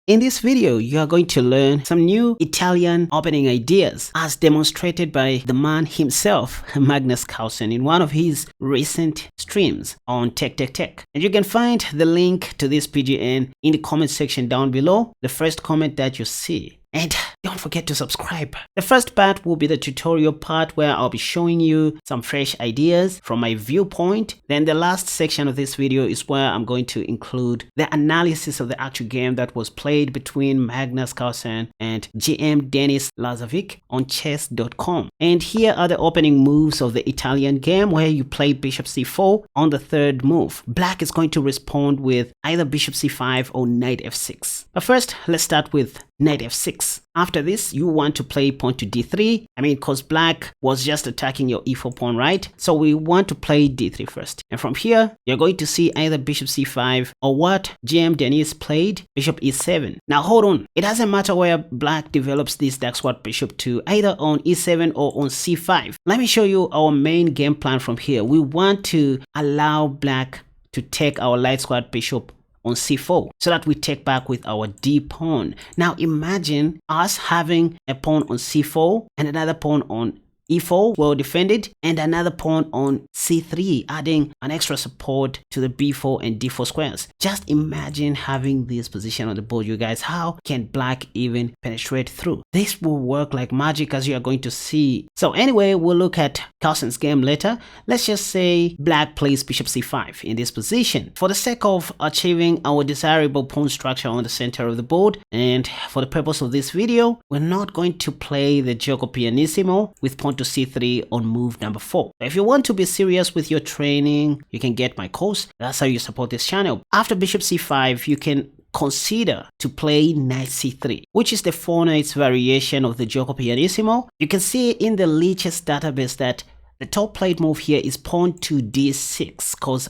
In this video, you are going to learn some new Italian opening ideas as demonstrated by the man himself, Magnus Carlsen, in one of his recent streams on Tech. And you can find the link to this PGN in the comment section down below, the first comment that you see. And don't forget to subscribe. The first part will be the tutorial part where I'll be showing you some fresh ideas from my viewpoint. Then the last section of this video is where I'm going to include the analysis of the actual game that was played between Magnus Carlsen and GM Denis Lazovic on chess.com. And here are the opening moves of the Italian game where you play bishop c4 on the third move. Black is going to respond with either bishop c5 or knight f6. But first, let's start with knight f6. After this, you want to play pawn to d3. Because black was just attacking your e4 pawn, right? So we want to play d3 first. And from here, you're going to see either bishop c5 or what GM Denis played, bishop e7. Now hold on. It doesn't matter where black develops this dark square bishop to, either on e7 or on c5. Let me show you our main game plan from here. We want to allow black to take our light squared bishop on c4 so that we take back with our d pawn. Now imagine us having a pawn on c4 and another pawn on e4 well defended and another pawn on c3, adding an extra support to the b4 and d4 squares. Just imagine having this position on the board, you guys. How can black even penetrate through? This will work like magic, as you are going to see. So anyway, we'll look at Carlsen's game later. Let's just say black plays bishop c5 in this position for the sake of achieving our desirable pawn structure on the center of the board. And for the purpose of this video, we're not going to play the gioco pianissimo with pawn to c3 on move number 4. If you want to be serious with your training, you can get my course. That's how you support this channel. After bishop c5, you can consider to play knight c3, which is the 4 knights variation of the gioco pianissimo. You can see in the Lichess database that the top played move here is pawn to d6 because,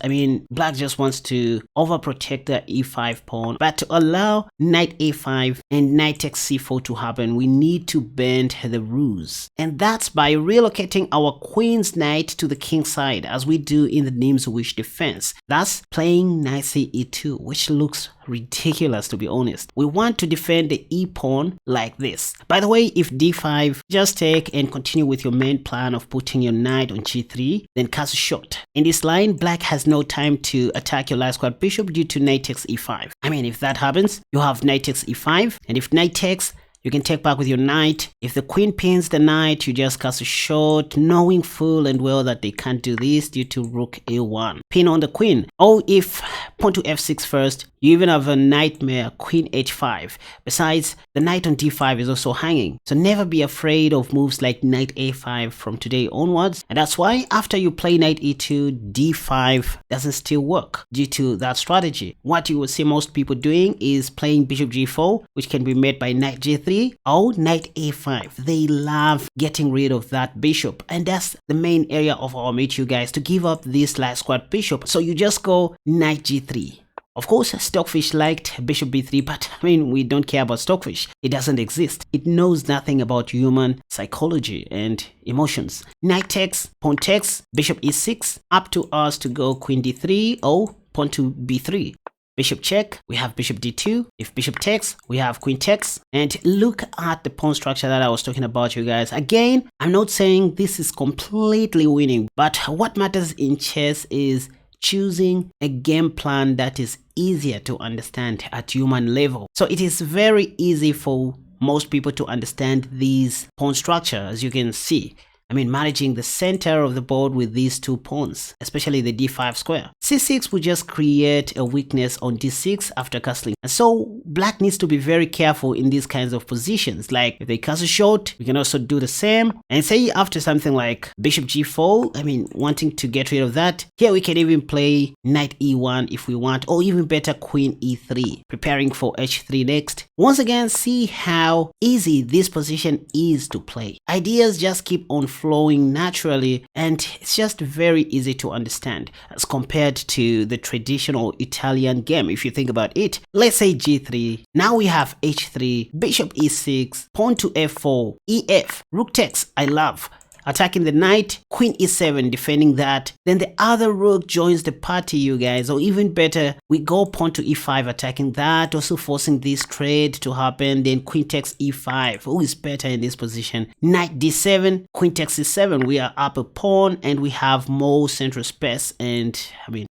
black just wants to overprotect the e5 pawn. But to allow knight a5 and knight takes c4 to happen, we need to bend the rules. And that's by relocating our queen's knight to the king side, as we do in the Nimzowitsch defense. Thus, playing knight ce2, which looks ridiculous, to be honest. We want to defend the e pawn like this. By the way, if d5, just take and continue with your main plan of putting your knight on g3, then cast a shot. In this line, black has no time to attack your light squared bishop due to knight takes e5. If that happens, you have knight takes e5, and if knight takes, you can take back with your knight. If the queen pins the knight, you just cast a shot, knowing full and well that they can't do this due to rook a1. Pin on the queen. Or if pawn to f6 first, you even have a nightmare queen h5. Besides, the knight on d5 is also hanging. So never be afraid of moves like knight a5 from today onwards. And that's why after you play knight e2, d5 doesn't still work due to that strategy. What you will see most people doing is playing bishop g4, which can be met by knight g3 or knight a5. They love getting rid of that bishop. And that's the main area of our meet, you guys, to give up this light squared bishop. So you just go knight g3. Of course, Stockfish liked bishop b3, but we don't care about Stockfish. It doesn't exist. It knows nothing about human psychology and emotions. Knight takes, pawn takes, bishop e6. Up to us to go queen d3 or pawn to b3. Bishop check, we have bishop d2. If bishop takes, we have queen takes. And look at the pawn structure that I was talking about, you guys. Again, I'm not saying this is completely winning, but what matters in chess is choosing a game plan that is easier to understand at human level. So it is very easy for most people to understand these pawn structure, as you can see. Managing the center of the board with these two pawns, especially the d5 square. c6 will just create a weakness on d6 after castling. And so black needs to be very careful in these kinds of positions. Like if they cast a shot, we can also do the same. And say after something like bishop g4, wanting to get rid of that, here we can even play knight e1 if we want, or even better queen e3, preparing for h3 next. Once again, see how easy this position is to play. Ideas just keep on flowing naturally, and it's just very easy to understand as compared to the traditional Italian game. If you think about it, let's say g3, now we have h3, bishop e6, pawn to f4, ef, rook takes, I love. attacking the knight, queen e7, defending that. Then the other rook joins the party, you guys. Or even better, we go pawn to e5, attacking that, also forcing this trade to happen. Then queen takes e5. Who is better in this position? Knight d7, queen takes e7. We are up a pawn and we have more central space and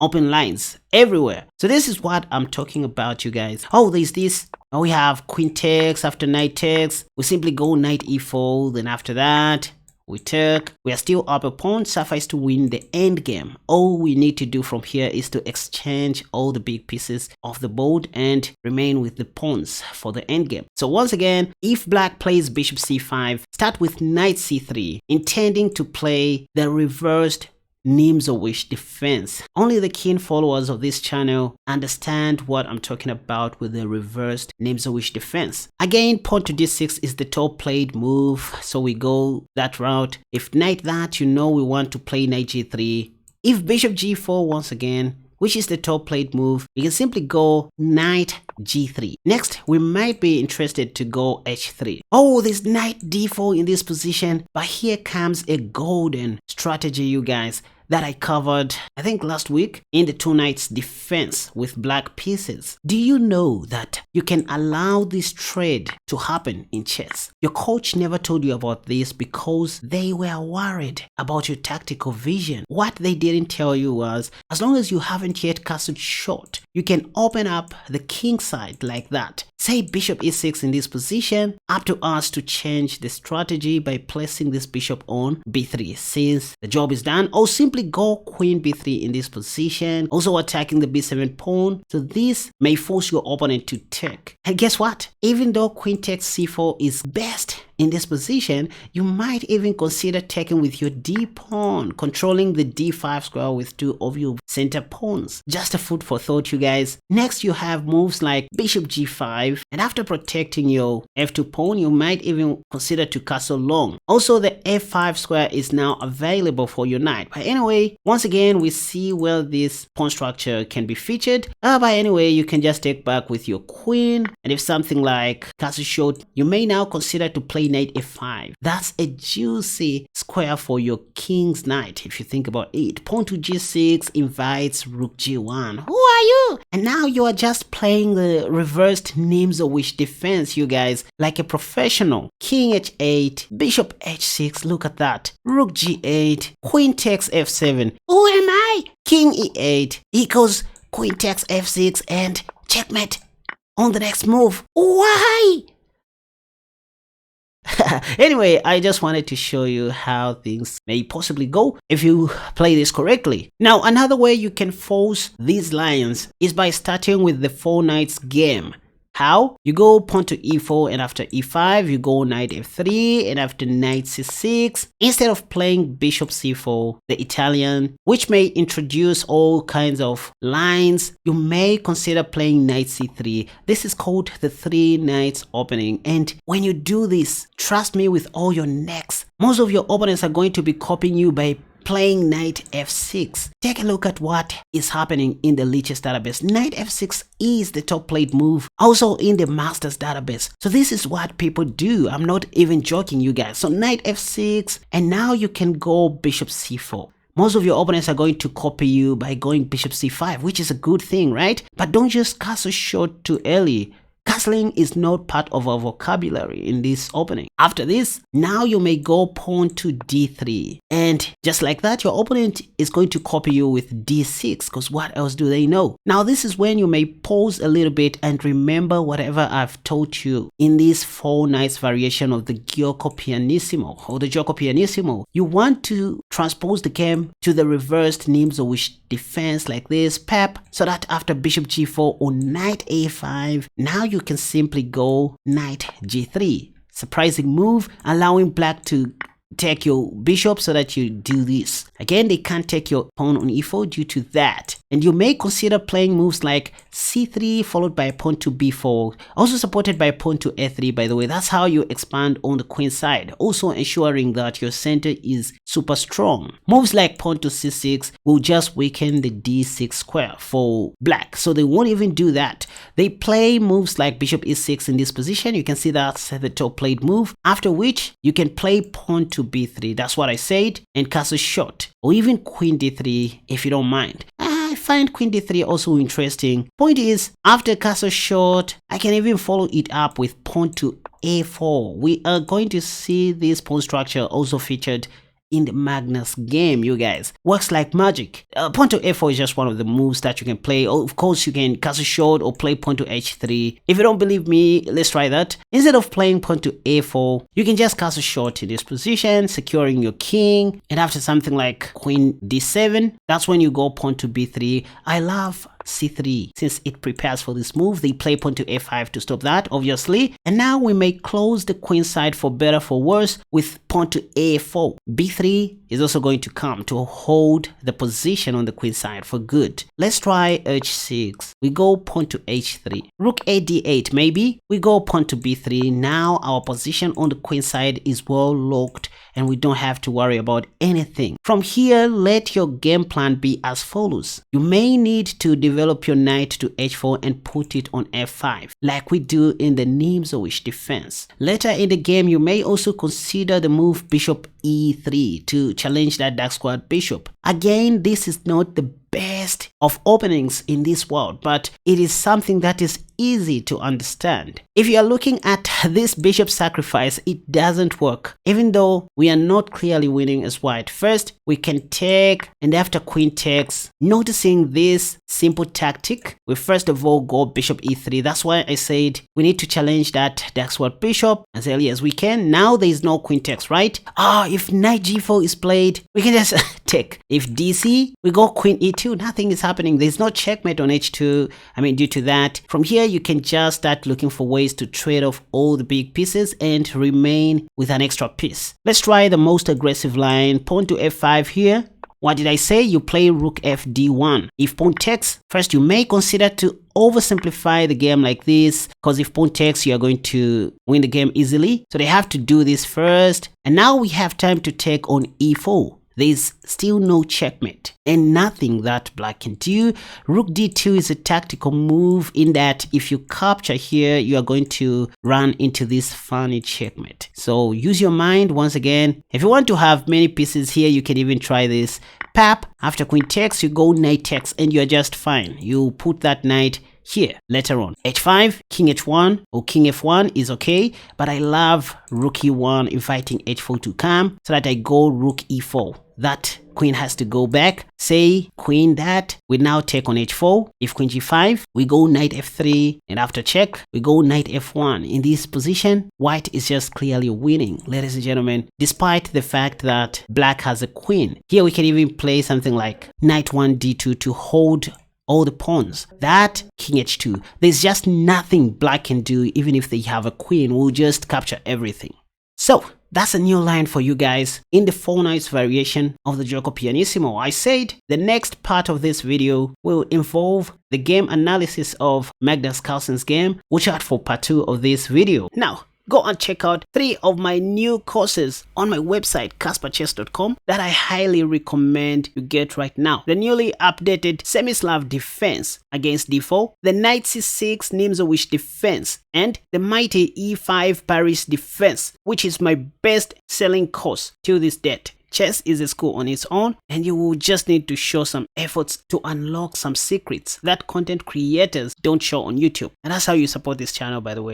open lines everywhere. So this is what I'm talking about, you guys. Oh, there's this. We have queen takes. After knight takes, we simply go knight e4. Then after that, we took. We are still up a pawn. Suffice to win the end game. All we need to do from here is to exchange all the big pieces of the board and remain with the pawns for the end game. So once again, if black plays bishop c5, start with knight c3, intending to play the reversed Nimzowitsch defense. Only the keen followers of this channel understand what I'm talking about with the reversed Nimzowitsch defense. Again, pawn to d6 is the top played move, so we go that route. If knight that, you know we want to play knight g3. If bishop g4 once again, which is the top played move, you can simply go knight g3. Next, we might be interested to go h3. Oh, there's knight d4 in this position, but here comes a golden strategy, you guys, that I covered, I think last week, in the two knights defense with black pieces. Do you know that you can allow this trade to happen in chess? Your coach never told you about this because they were worried about your tactical vision. What they didn't tell you was, as long as you haven't yet castled short, you can open up the king side like that. Say bishop e6 in this position, up to us to change the strategy by placing this bishop on b3 since the job is done, or simply go queen b3 in this position, also attacking the b7 pawn. So this may force your opponent to take. And guess what? Even though queen takes c4 is best in this position, you might even consider taking with your d pawn, controlling the d5 square with two of your center pawns. Just a food for thought, you guys. Next, you have moves like bishop g5, and after protecting your f2 pawn, you might even consider to castle long. Also, the f5 square is now available for your knight. But anyway, once again, we see where this pawn structure can be featured. But anyway, you can just take back with your queen, and if something like castle short, you may now consider to play knight f5. That's a juicy square for your king's knight if you think about it. Pawn to g6 invites rook g1. Who are you? And now you are just playing the reversed Nimzowitsch defense, you guys, like a professional. King h8, bishop h6, look at that. Rook g8, queen takes f7. Who am I? King e8 equals queen takes f6 and checkmate on the next move. Why? Anyway, I just wanted to show you how things may possibly go if you play this correctly. Now, another way you can force these lions is by starting with the 4 knights game. How? You go pawn to e4, and after e5 you go knight f3, and after knight c6, instead of playing bishop c4, the Italian, which may introduce all kinds of lines, you may consider playing knight c3. This is called the 3 knights opening, and when you do this, trust me with all your necks, most of your opponents are going to be copying you by playing knight f6. Take a look at what is happening in the Lichess database. Knight f6 is the top played move, also in the Masters database. So this is what people do. I'm not even joking, you guys. So knight f6, and now you can go bishop c4. Most of your opponents are going to copy you by going bishop c5, which is a good thing, right? But don't just castle short too early. Castling is not part of our vocabulary in this opening. After this, now you may go pawn to d3. And just like that, your opponent is going to copy you with d6, because what else do they know? Now this is when you may pause a little bit and remember whatever I've taught you in this 4 knights variation of the Giocco Pianissimo or the Gioco Pianissimo. You want to transpose the game to the reversed Nimzowitsch defense like this, pep, so that after bishop g4 or knight a5, now you can simply go knight g3. Surprising move, allowing black to take your bishop so that you do this. Again, they can't take your pawn on e4 due to that. And you may consider playing moves like c3 followed by pawn to b4, also supported by pawn to a3, by the way. That's how you expand on the queen side, also ensuring that your center is super strong. Moves like pawn to c6 will just weaken the d6 square for black, so they won't even do that. They play moves like bishop e6 in this position. You can see that's the top played move, after which you can play pawn to b3. That's what I said. And castle short, or even queen d3 if you don't mind. I find queen d3 also interesting. Point is, after castle short, I can even follow it up with pawn to a4. We are going to see this pawn structure also featured in the Magnus game, you guys. Works like magic. Pawn to a4 is just one of the moves that you can play. Of course, you can castle short or play pawn to h3. If you don't believe me, let's try that. Instead of playing pawn to a4, you can just castle short in this position, securing your king. And after something like queen d7, that's when you go pawn to b3. I love c3 since it prepares for this move. They play pawn to a5 to stop that, obviously. And now we may close the queen side for better for worse with pawn to a4. b3 is also going to come to hold the position on the queen side for good. Let's try h6. We go pawn to h3. Rook a d8 maybe. We go pawn to b3. Now our position on the queen side is well locked and we don't have to worry about anything. From here, let your game plan be as follows. You may need to develop your knight to h4 and put it on f5, like we do in the Nimzowitsch defense. Later in the game, you may also consider the move bishop e3 to challenge that dark squared bishop. Again, this is not the best of openings in this world, but it is something that is easy to understand. If you are looking at this bishop sacrifice, it doesn't work, even though we are not clearly winning as white. First, we can take, and after queen takes, noticing this simple tactic, we first of all go bishop e3. That's why I said we need to challenge that dark squared bishop as early as we can. Now there is no queen takes, right? If knight g4 is played, we can just take. If dc, we go queen e2. Nothing is happening. There's no checkmate on h2. Due to that. From here, you can just start looking for ways to trade off all the big pieces and remain with an extra piece. Let's try the most aggressive line. Pawn to f5 here. What did I say? You play rook f d1. If pawn takes, first you may consider to oversimplify the game like this, because if pawn takes, you are going to win the game easily. So they have to do this first. And now we have time to take on e4. There's still no checkmate and nothing that black can do. Rook d2 is a tactical move in that if you capture here, you are going to run into this funny checkmate. So use your mind once again. If you want to have many pieces here, you can even try this. Pap, after queen takes, you go knight takes and you're just fine. You put that knight here later on. h5, king h1 or king f1 is okay, but I love rook e1 inviting h4 to come so that I go rook e4. That queen has to go back. Say queen that, we now take on h4. If queen g5, we go knight f3, and after check, we go knight f1. In this position, white is just clearly winning, ladies and gentlemen, despite the fact that black has a queen. Here we can even play something like knight 1 d2 to hold all the pawns. That king h2. There's just nothing black can do. Even if they have a queen, we'll just capture everything. So that's a new line for you guys in the 4 knights variation of the Gioco Pianissimo. I said the next part of this video will involve the game analysis of Magnus Carlsen's game. Watch out for part 2 of this video. Now, go and check out 3 of my new courses on my website KaspaChess.com that I highly recommend you get right now. The newly updated Semislav defense against d4, the knight c6 Nimzowitsch defense, and the mighty e5 Paris defense, which is my best selling course till this date. Chess is a school on its own, and you will just need to show some efforts to unlock some secrets that content creators don't show on YouTube. And that's how you support this channel, by the way.